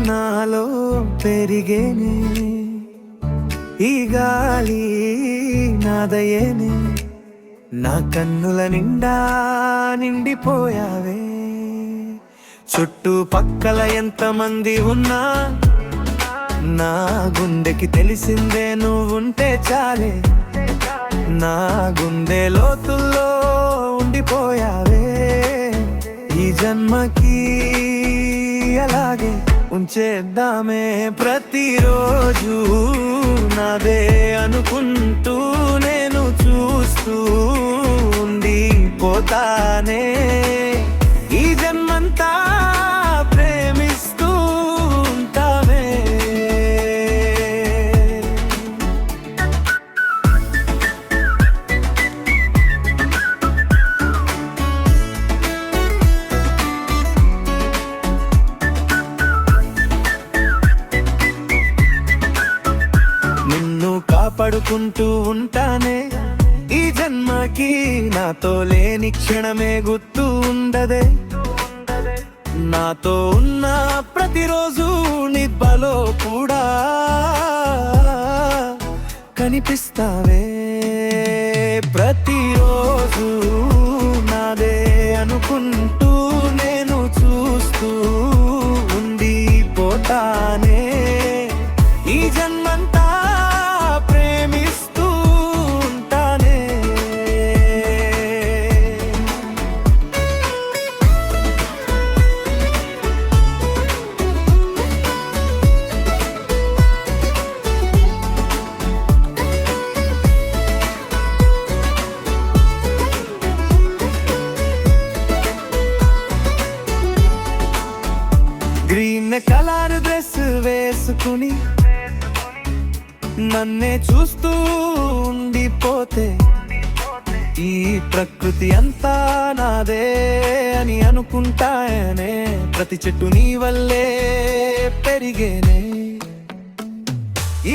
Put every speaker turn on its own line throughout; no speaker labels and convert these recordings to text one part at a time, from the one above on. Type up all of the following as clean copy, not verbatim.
నాలో పెరిగేనే, ఈ గాలి నాదయేనే, నా కన్నుల నిండా నిండిపోయావే. చుట్టుపక్కల ఎంతమంది ఉన్నా నా గుండెకి తెలిసిందే నువ్వుంటే చాలే. నా గుండె లోతుల్లో ఉండిపోయావే. ఈ జన్మకి అలాగే ఉంచేద్దామే. ప్రతిరోజు నాదే అనుకుంటూ నేను చూస్తూ ఉండిపోతానే. ఈ జన్మంతా ప్రేమిస్తూ ఉంటామే. నిన్ను కాపాడుకుంటూ ఉంటానే. ఈ జన్మకి నాతో లేని క్షణమే గుర్తు ఉండదే. నాతో ఉన్న ప్రతిరోజు నిద్రలో కూడా కనిపిస్తావే. ప్రతిరోజు నాదే అనుకుంటూ నేను చూస్తూ ఉండిపోతానే. ఈ జన్మంతా ప్రేమిస్తూ ఉంటానే. గ్రీన్ కలర్ డ్రెస్ వేసుకుని నన్నే చూస్తూ ఉండిపోతే, ఈ ప్రకృతి అంతా నాదే అని అనుకుంటానే. ప్రతి చెట్టు నీ వల్లే పెరిగేనే.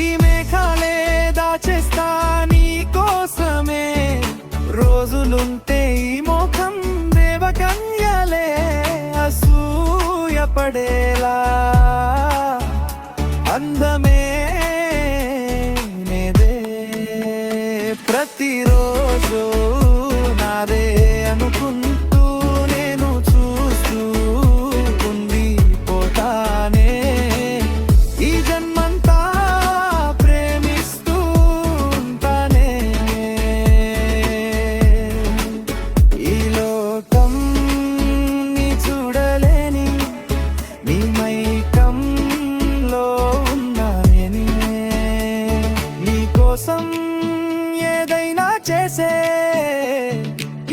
ఈ మేఘాలే దాచేస్తా నీ కోసమే. రోజులుంటే ఈ మోఖం దేవకన్యలే అసూయపడేలా అందమే నేదే. ప్రతిరోజు నాదే అనుకుంటూ నేను చూస్తూ ఉండిపోతానే. ఈ జన్మంతా ప్రేమిస్తూ ఉంటానే. ఈ లోకం నీ చూడలేని నీ మైకంలో ఉన్నానే. నీ కోసం ఏదైనా చేసే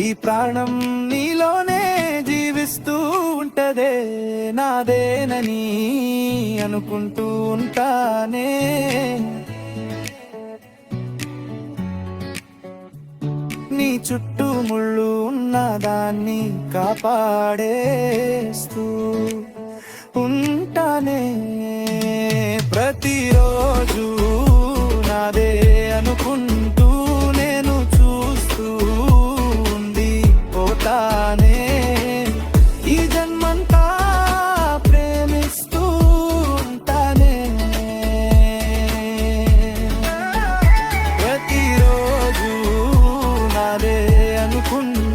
ఈ ప్రాణం నీలోనే జీవిస్తూ ఉంటదే. నాదేనని అనుకుంటూ ఉంటానే. నీ చుట్టూ ముళ్ళు ఉన్న దాన్ని కాపాడేస్తూ ఉంటానే. ప్రతిరోజు నాదే అనుకుంటూ నేను చూస్తూ ఉండిపోతానే. ఈ జన్మంతా ప్రేమిస్తూ ఉంటానే. ప్రతిరోజు నాదే అనుకుంటూ